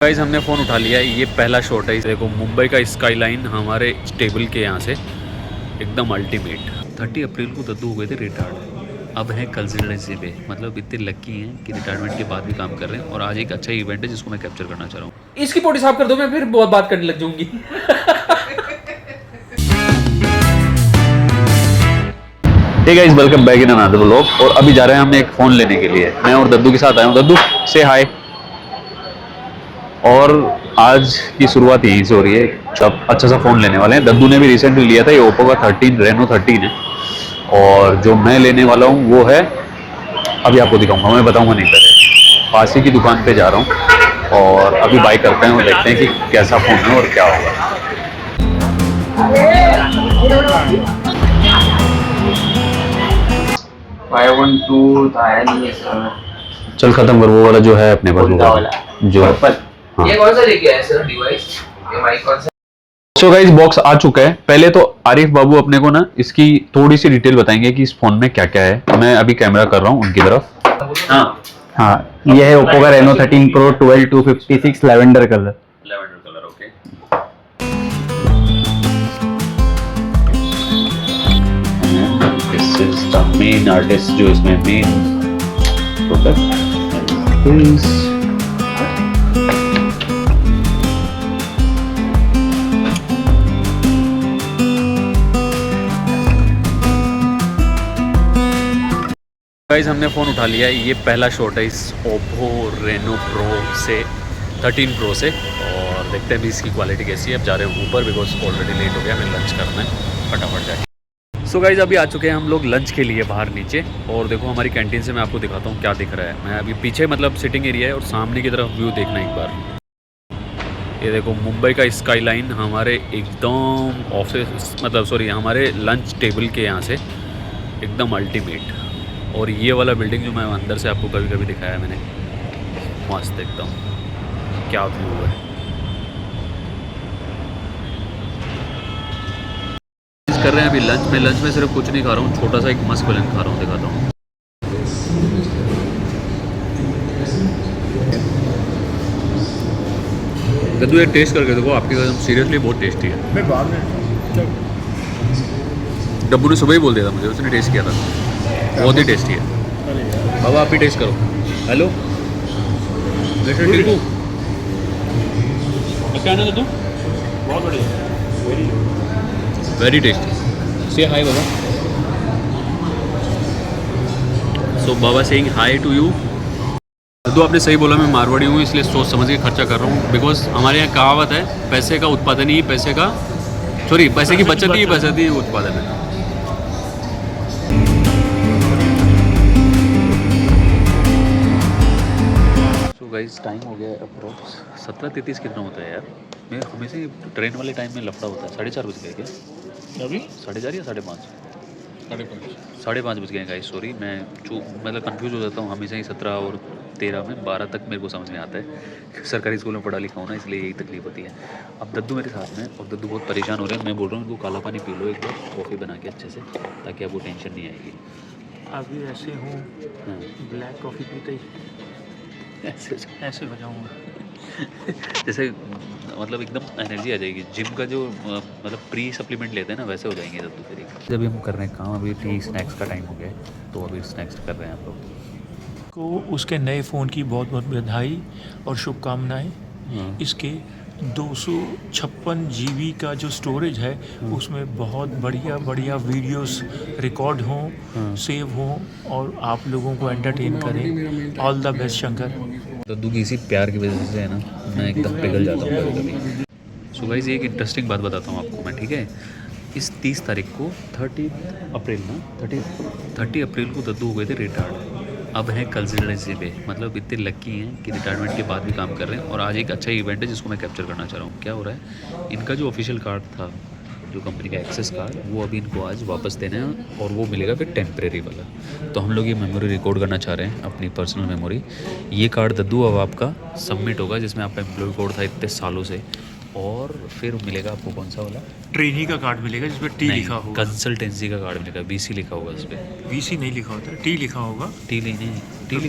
Guys हमने phone उठा लिया है। ये पहला शॉट है। देखो मुंबई का स्काईलाइन हमारे टेबल के यहाँ से एकदम अल्टीमेट। 30 अप्रैल को दद्दू हो गए थे रिटायर्ड, अब है कंसल्टेंसी पे। मतलब इतने लकी हैं कि रिटायरमेंट के बाद भी काम कर रहे हैं। और आज एक अच्छा इवेंट है जिसको मैं कैप्चर करना चाह रहा हूँ। इसकी पोटी साफ कर दो, मैं फिर बहुत बात करने लग जाऊंगी। Hey guys, welcome back in another vlog. और अभी जा रहे हैं हम एक फ़ोन लेने के लिए। मैं और दद्दू के साथ आया हूँ। दद्दू से हाय। और आज की शुरुआत यहीं से हो रही है। सब अच्छा सा फ़ोन लेने वाले हैं। दद्दू ने भी रिसेंटली लिया था, ये ओप्पो का 13 रेनो 13 है। और जो मैं लेने वाला हूँ वो है, अभी आपको दिखाऊंगा, मैं बताऊंगा नहीं पहले। पास ही की दुकान पे जा रहा हूँ और अभी बाय करते हैं और देखते हैं कि कैसा फ़ोन है और क्या होगा। चल खत्म कर वो वाला जो है अपने पास, जो हाँ। ये कौन सा लेके आए सर डिवाइस? ये माइक कौन सा? सो गाइस, बॉक्स आ चुका है। पहले तो आरिफ बाबू अपने को ना इसकी थोड़ी सी डिटेल बताएंगे कि इस फोन में क्या क्या है। मैं अभी कैमरा कर रहा हूँ उनकी तरफ। हाँ, ये है ओप्पो का Reno 13 pro 12256 lavender colour. Lavender colour, okay. This is the main artist जो इसमें मेन प्रोडक्ट इज गाइस हमने फ़ोन उठा लिया है। ये पहला शॉट है इस ओप्पो रेनो प्रो से 13 प्रो से। और देखते हैं भी इसकी क्वालिटी कैसी है। अब जा रहे हैं ऊपर बिकॉज ऑलरेडी लेट हो गया, हमें लंच करना है फटाफट जाके। सो गाइस अभी आ चुके हैं हम लोग लंच के लिए बाहर नीचे। और देखो हमारी कैंटीन से मैं आपको दिखाता हूँ क्या दिख रहा है। मैं अभी पीछे मतलब सिटिंग एरिया है और सामने की तरफ व्यू देखना एक बार। ये देखो मुंबई का स्काईलाइन हमारे एकदम ऑफिस मतलब सॉरी हमारे लंच टेबल के यहाँ से एकदम अल्टीमेट। और ये वाला बिल्डिंग जो मैं अंदर से आपको कभी कभी दिखाया है मैंने, मस्त एकदम, क्या व्यू है। कर रहे हैं अभी लंच में। लंच में सिर्फ कुछ नहीं खा रहा हूँ, छोटा सा एक मस्क बैलेंस खा रहा हूँ, दिखाता हूँ। दद्दू ये टेस्ट करके देखो, आपकी कसम सीरियसली बहुत टेस्टी है। मैं बाद में डब्बू ने सुबह ही बोल दिया था मुझे, उसने टेस्ट किया था, बहुत ही टेस्टी है। बाबा आप भी टेस्ट करो। हेलो मिस्टर टिंकू, क्या है ना दद्दू? बहुत बढ़िया, वेरी टेस्टी। से हाय बाबा। सो बाबा सेइंग हाय टू यू। दद्दू आपने सही बोला, मैं मारवाड़ी हूँ इसलिए सोच समझ के खर्चा कर रहा हूँ। बिकॉज हमारे यहाँ कहावत है, पैसे का उत्पादन ही पैसे का सॉरी पैसे की बचत ही बचत ही उत्पादन है। गाइस टाइम हो गया अप्रोक्स 17:33। कितना होता है यार? मैं हमेशा ही ट्रेन वाले टाइम में लफड़ा होता है। 4:30 बज गए क्या अभी 4:30 या 5:30? 5:30 बज गए गाइस। सॉरी, मैं मतलब कंफ्यूज हो जाता हूँ हमेशा ही। 17 और 13 में 12 तक मेरे को समझ में आता है। सरकारी स्कूल में पढ़ा लिखा हूँ ना, इसलिए यही तकलीफ होती है। अब दद्दू मेरे साथ में और दद्दू बहुत परेशान हो रहे हैं। मैं बोल रहा हूँ इनको काला पानी पी लो एक बार, कॉफ़ी बना के अच्छे से, ताकि आपको टेंशन नहीं आएगी। अभी ऐसे हूँ, हाँ ब्लैक कॉफ़ी पीते ही ऐसे हो जाऊँगा। जैसे मतलब एकदम एनर्जी आ जाएगी। जिम का जो मतलब प्री सप्लीमेंट लेते हैं ना, वैसे हो जाएंगे जब तो। फिर जब हम कर रहे हैं काम, अभी टी स्नैक्स का टाइम हो गया है, तो अभी स्नैक्स कर रहे हैं आप लोग। को उसके नए फ़ोन की बहुत बहुत बधाई और शुभकामनाएं। इसके 256 GB का जो स्टोरेज है, उसमें बहुत बढ़िया बढ़िया वीडियोस रिकॉर्ड हों, सेव हों और आप लोगों को एंटरटेन करें। All the best Shankar. दद्दू की इसी प्यार की वजह से है ना, मैं एकदम पिघल जाता हूँ कभी कभी। सो गाइस एक इंटरेस्टिंग बात बताता हूँ आपको मैं, ठीक है? इस 30 तारीख को 30 अप्रैल को दद्दू हो गए थे रिटायर्ड, अब है कंसल्टेंसी पे। मतलब इतने लकी हैं कि रिटायरमेंट के बाद भी काम कर रहे हैं। और आज एक अच्छा इवेंट है जिसको मैं कैप्चर करना चाह रहा हूँ। क्या हो रहा है, इनका जो ऑफिशियल कार्ड था, जो कंपनी का एक्सेस कार्ड, वो अभी इनको आज वापस देना है। और वो मिलेगा फिर टेम्परेरी वाला। तो हम लोग ये मेमोरी रिकॉर्ड करना चाह रहे हैं, अपनी पर्सनल मेमोरी। ये कार्ड दद्दू अब आपका सबमिट होगा, जिसमें आपका एम्प्लॉय कोड था इतने सालों से। और फिर मिलेगा आपको कौन सा वाला? ट्रेनी का कार्ड मिलेगा जिसमें टी लिखा होगा। कंसल्टेंसी का कार्ड मिलेगा, BC लिखा होगा उस पर। VC नहीं लिखा होता है, टी लिखा होगा। टी लेने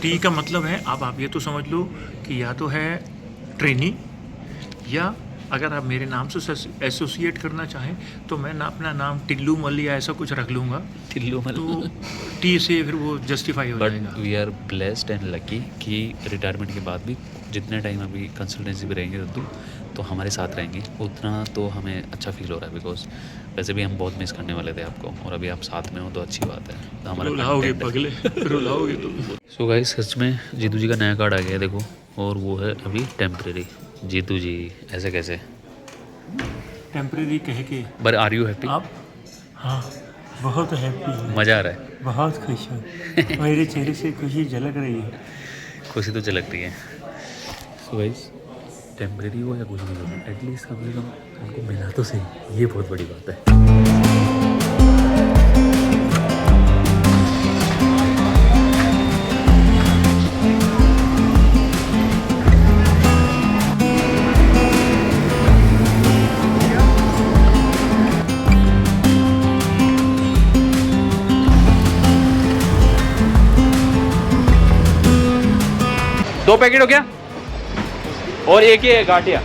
टी का मतलब है, अब आप ये तो समझ लो कि या तो है ट्रेनी या अगर आप मेरे नाम से एसोसिएट करना चाहें तो मैं ना अपना नाम टिल्लू मल या ऐसा कुछ रख लूँगा, टिल्लू तो टी से फिर वो जस्टिफाई हो जाएगा। But we are blessed and lucky कि रिटायरमेंट के बाद भी जितने टाइम अभी कंसल्टेंसी में रहेंगे तो हमारे साथ रहेंगे, उतना तो हमें अच्छा फील हो रहा है। बिकॉज वैसे भी हम बहुत मिस करने वाले थे आपको, और अभी आप साथ में हो तो अच्छी बात है। तो हमारा रुलाओगे पगले, रुलाओगे तुम। सो गाइस, सच में जीतू जी का नया कार्ड आ गया है, देखो, और वो है अभी टेम्प्रेरी। जीतू जी ऐसे कैसे? टेम्परेरी कह के बट आर यू हैप्पी? आप? हाँ, बहुत हैप्पी है, मज़ा आ रहा है? बहुत खुश हूँ, मेरे चेहरे से खुशी झलक रही है। खुशी तो झलक रही है। सो गाइस, टेम्प्रेरी हो या कुछ नहीं हो, एटलीस्ट कम से कम उनको मिला तो सही, ये बहुत बड़ी बात है। दो पैकेट हो गया और एक ही है गाठिया।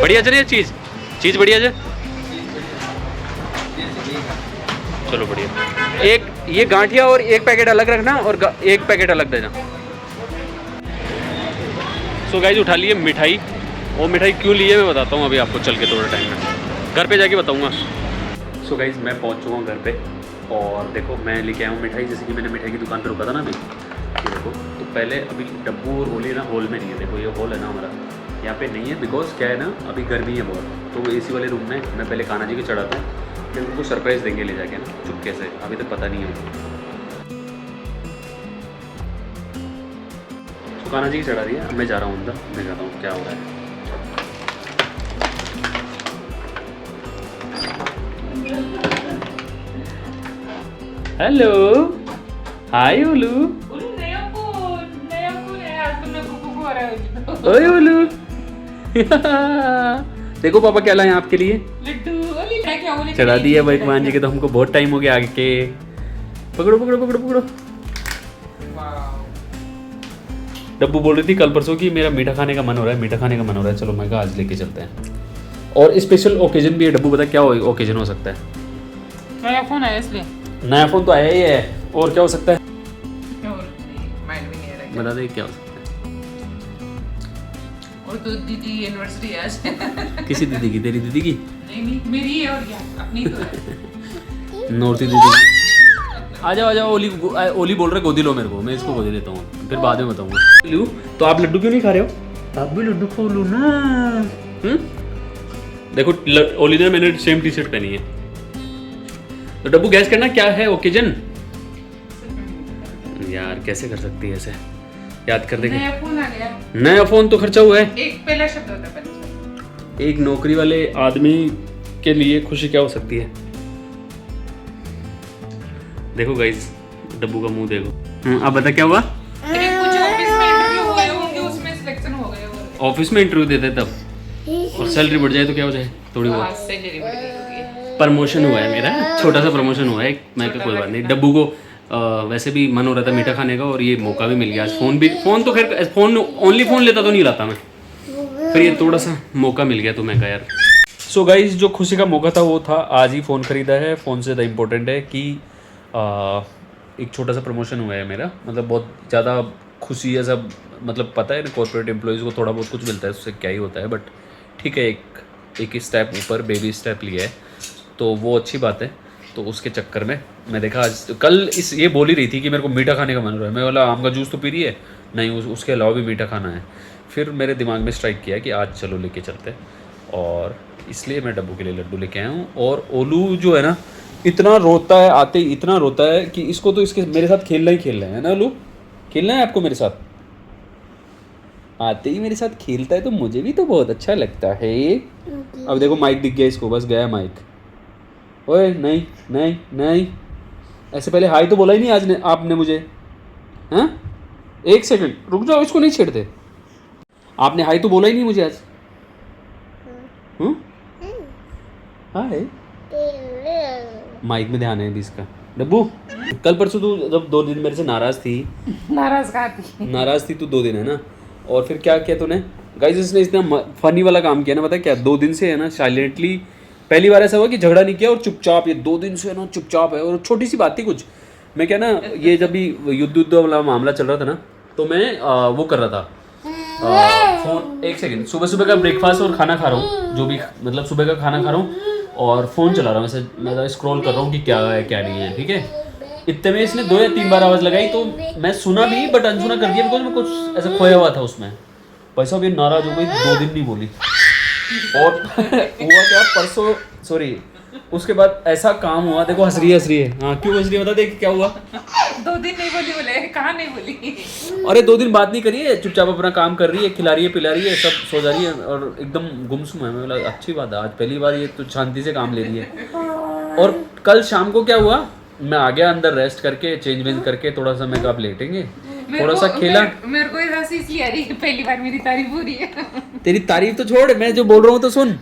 बढ़िया चलिए, चीज बढ़िया है। चलो बढ़िया। एक ये गांठिया और एक पैकेट अलग रखना और एक पैकेट अलग देना। सो गाइस, उठा लिए मिठाई, और मिठाई क्यों लिए मैं बताता हूँ अभी आपको चल के थोड़ा टाइम में, घर पे जाके बताऊँगा। सो गाइस, मैं पहुँच चुका हूँ घर पे, और देखो मैं लेके आया हूँ मिठाई। जैसे कि मैंने मिठाई की दुकान पे रुका था ना अभी, ये देखो। तो पहले अभी डब्बू और होली ना हॉल में नहीं है, देखो ये हॉल है ना हमारा, यहाँ पे नहीं है। बिकॉज क्या है ना, अभी गर्मी है बहुत, तो वो एसी वाले रूम में मैं पहले कान्हा जी के चढ़ाता हूँ, फिर उनको सरप्राइज़ देंगे ले जाके ना चुपके से, अभी तक पता नहीं है। तो कान्हा जी की चढ़ा दिया, मैं जा रहा हूँ अंदर, मैं जाता हूँ क्या हो रहा है। हेलो, हाय ओलू। ओए ओलू। देखो पापा क्या लाए आपके लिए, चढ़ा दिया भगवान जी के, तो हमको बहुत टाइम हो गया आगे के। पकड़ो पकड़ो पकड़ो पकड़ो। डब्बू बोल रही थी कल परसों की मेरा मीठा खाने का मन हो रहा है, मीठा खाने का मन हो रहा है, चलो मैं कहा आज लेके चलते हैं। और स्पेशल ओकेजन भी है। डब्बू बता क्या ओकेजन हो सकता है? नया फोन आया इसलिए। नया फोन तो आया ही है, और क्या हो सकता है? माइंड भी नहीं आ रहा। बता दे क्या हो सकता है। और तो दीदी एनिवर्सरी है आज। किसी दीदी की? तेरी दीदी की? नहीं नहीं, मेरी है और क्या, अपनी तो है। नौरती दीदी। आ जाओ। ओली बोल रहे गोदी लो मेरे को, मैं इसको गोदी देता हूँ, फिर बाद में बताऊंगा। लू, तो आप लड्डू क्यों नहीं खा रहे हो? आप भी लड्डू खा लो ना। देखो ओली ने मैंने सेम टी शर्ट पहनी है। तो डब्बू गैस करना क्या है ओकेजन? यार कैसे कर सकती है ऐसे, याद कर देंगे। नया फोन आ गया। नया फोन तो खर्चा हुआ है। एक पहला शब्द होता है पहले। एक नौकरी वाले आदमी के लिए खुशी क्या हो सकती है? देखो गाइस, डब्बू का मुंह देखो। अब बता क्या हुआ? तेरे कुछ ऑफिस में इंटरव्यू हो गए होंगे, उसमें सिलेक्शन हो गए होंगे। ऑफिस में इंटरव्यू देते तब, और सैलरी बढ़ जाए तो क्या हो जाए? थोड़ी बहुत सैलरी बढ़ गई होगी। प्रमोशन हुआ है मेरा, छोटा सा प्रमोशन हुआ है। मैं कोई बात नहीं। डब्बू को वैसे भी मन हो रहा था मीठा खाने का, और ये मौका भी मिल गया आज। फोन तो खैर ओनली फोन लेता तो नहीं लाता मैं, फिर ये थोड़ा सा मौका मिल गया तो मैं कहा यार। सो गाइस, जो खुशी का मौका था वो था आज ही फ़ोन ख़रीदा है। फ़ोन से ज़्यादा इम्पोर्टेंट है कि एक छोटा सा प्रमोशन हुआ है मेरा, मतलब बहुत ज़्यादा खुशी है सब। मतलब पता है ना, कॉर्पोरेट एम्प्लॉयज़ को थोड़ा बहुत कुछ मिलता है, उससे क्या ही होता है, बट ठीक है, एक स्टेप ऊपर बेबी स्टेप लिया है, तो वो अच्छी बात है। तो उसके चक्कर में मैं देखा आज कल ये बोल ही रही थी कि मेरे को मीठा खाने का मन हो रहा है। मैं बोला आम का जूस तो पी रही है, नहीं उसके अलावा भी मीठा खाना है। फिर मेरे दिमाग में स्ट्राइक किया कि आज चलो लेके चलते हैं, और इसलिए मैं डब्बू के लिए लड्डू लेके आया हूँ। और ओलू जो है ना, इतना रोता है आते ही, इतना रोता है कि इसको तो इसके मेरे साथ खेलना ही खेलना है ना। ओलू, खेलना है आपको मेरे साथ? आते ही मेरे साथ खेलता है तो मुझे भी तो बहुत अच्छा लगता है। अब देखो माइक दिख गया इसको, बस गया माइक। ओए नहीं नहीं नहीं, ऐसे पहले हाई तो बोला ही नहीं आज आपने मुझे। हाँ, एक सेकंड रुक जाओ, इसको नहीं छेड़ते। आपने हाई तो बोला ही नहीं मुझे आज। हाय, माइक में ध्यान है अभी इसका, डब्बू कल परसों तू जब 2 दिन मेरे से नाराज थी नाराज थी तू 2 दिन है ना, और फिर क्या किया तूने गाइस? इसने इतना फनी वाला काम किया ना, पता है क्या? 2 दिन से है ना साइलेंटली, पहली बार ऐसा हुआ कि झगड़ा नहीं किया और चुपचाप, ये 2 दिन से है ना चुपचाप है, और छोटी सी बात थी कुछ। मैं क्या ना, ये जब भी युद्ध वाला मामला चल रहा था ना, तो मैं वो कर रहा था फोन, एक सेकंड, सुबह का ब्रेकफास्ट और खाना खा रहा हूँ, जो भी मतलब सुबह का खाना खा रहा हूँ और फ़ोन चला रहा हूँ, वैसे मैं स्क्रॉल कर रहा हूँ कि क्या है क्या नहीं है, ठीक है। इतने में इसने 2 या 3 बार आवाज़ लगाई, तो मैं सुना भी बट अनसुना कर दिया, बिकॉज मैं कुछ ऐसा खोया हुआ था उसमें। पैसा भी नाराज हो गई, 2 दिन नहीं बोली। और हुआ क्या परसों, सॉरी, उसके बाद ऐसा काम हुआ, देखो हंस रही है। हाँ क्यों हंस रही है बता, देख क्या हुआ। 2 दिन नहीं बोली, बोले कहाँ नहीं बोली। अरे 2 दिन बात नहीं करी है, चुपचाप अपना काम कर रही है, खिला रही है पिला रही है, सब सो जा रही है और एकदम गुमसुम है। मैं बोला अच्छी बात है, आज पहली बार ये तो शांति से काम ले रही है। और कल शाम को क्या हुआ, मैं आ गया अंदर रेस्ट करके, चेंज वेंज करके, थोड़ा सा मैं कहा आप लेटेंगे, थोड़ा सा खेला। मेरे को हंसी इसलिए आ रही है, पहली बार मेरी तारीफ हो रही है। तेरी तारीफ तो छोड़, मैं जो बोल रहा हूँ तो सुन।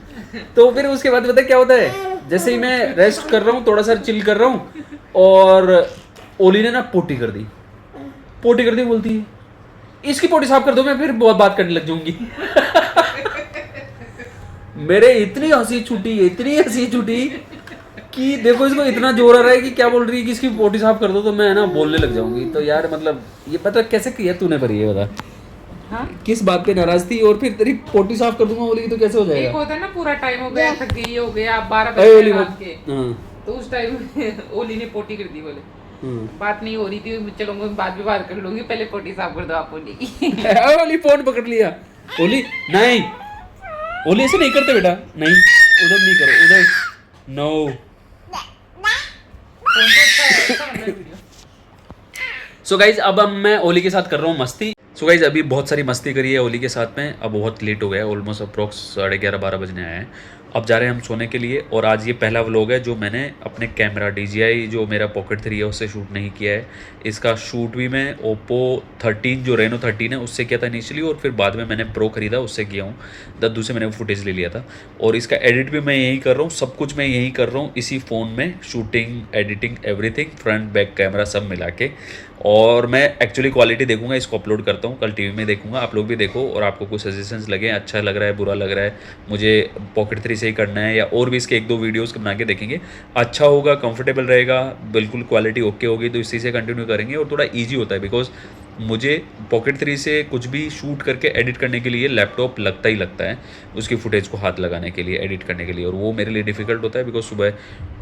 तो फिर उसके बाद पता क्या होता है, जैसे ही मैं रेस्ट कर रहा हूँ, थोड़ा सा चिल कर रहा हूँ, और ओली ने ना पोटी कर दी, बोलती है इसकी पोटी साफ कर दो, मैं फिर बहुत बात करने लग जाऊंगी। मेरे इतनी हंसी छूटी कि देखो इसको इतना जोर आ रहा है कि क्या बोल रही है कि इसकी पोटी साफ कर दो, तो मैं ना बोलने लग जाऊंगी। तो यार मतलब ये पता कैसे किया तूने, पर ये बता हाँ? किस बात पे नाराज थी, और फिर तेरी पोटी साफ कर दूंगा बोलेगी तो कैसे हो जाएगा? एक होता है ना पूरा टाइम हो गया, थक गई हो गया, 12 अरे ओली बजे रात के, हाँ तो उस टाइम ओली ने पोटी कर दी, बोले बात नहीं हो रही थी, चलो मैं बाद में बात कर लूंगी, पहले पोटी साफ कर दो आप ओली की। ओली फोन पकड़ लिया, ओली नहीं, ओली ऐसे नहीं करते बेटा, नहीं उधर नहीं करो, उधर नो। सो गाइज अब मैं ओली के साथ कर रहा हूँ मस्ती। सो गाइज अभी बहुत सारी मस्ती करी है ओली के साथ में, अब बहुत लेट हो गया, ऑलमोस्ट अप्रॉक्स 11:30-12 बजने आए हैं। अब जा रहे हैं हम सोने के लिए, और आज ये पहला व्लॉग है जो मैंने अपने कैमरा DJI जो मेरा Pocket 3 है उससे शूट नहीं किया है। इसका शूट भी मैं Oppo 13 जो Reno 13 है उससे किया था इनिशियली, और फिर बाद में मैंने प्रो खरीदा उससे किया हूँ, दद्दू से मैंने फुटेज ले लिया था। और इसका एडिट भी मैं यही कर रहा हूँ, सब कुछ मैं यही कर रहा हूँ इसी फ़ोन में, shooting editing everything, front back camera सब मिला के। और मैं एक्चुअली क्वालिटी देखूंगा, इसको अपलोड करता हूँ, कल टीवी में देखूंगा, आप लोग भी देखो, और आपको कुछ सजेशंस लगे, अच्छा लग रहा है बुरा लग रहा है, मुझे Pocket 3 से ही करना है या और भी इसके 1-2 वीडियोस बना के देखेंगे, अच्छा होगा, कंफर्टेबल रहेगा, बिल्कुल क्वालिटी ओके होगी तो इसी से कंटिन्यू करेंगे। और थोड़ा ईजी होता है बिकॉज मुझे Pocket 3 से कुछ भी शूट करके एडिट करने के लिए लैपटॉप लगता ही लगता है, उसकी फुटेज को हाथ लगाने के लिए, एडिट करने के लिए, और वो मेरे लिए डिफ़िकल्ट होता है बिकॉज सुबह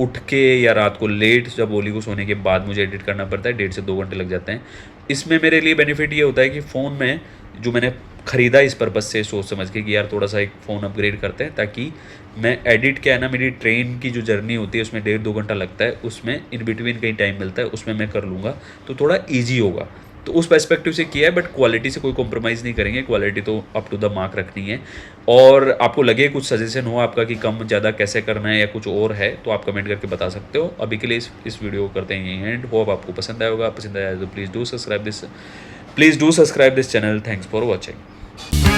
उठ के या रात को लेट जब ओली को सोने के बाद मुझे एडिट करना पड़ता है, 1.5 से 2 घंटे लग जाते हैं। इसमें मेरे लिए बेनिफिट ये होता है कि फ़ोन में जो मैंने ख़रीदा इस पर्पज़ से सोच समझ के कि यार थोड़ा सा एक फ़ोन अपग्रेड करते हैं, ताकि मैं एडिट क्या है ना, मेरी ट्रेन की जो जर्नी होती है उसमें 1.5-2 घंटा लगता है, उसमें इन बिटवीन कहीं टाइम मिलता है, उसमें मैं कर लूँगा तो थोड़ा ईजी होगा। तो उस पर्सपेक्टिव से किया है, बट क्वालिटी से कोई कॉम्प्रोमाइज़ नहीं करेंगे, क्वालिटी तो अप टू द मार्क रखनी है। और आपको लगे कुछ सजेशन हो आपका कि कम ज़्यादा कैसे करना है या कुछ और है तो आप कमेंट करके बता सकते हो। अभी के लिए इस वीडियो को करते हैं यहीं एंड। होप आपको पसंद आया होगा, पसंद आया तो please do subscribe this channel. Thanks for watching.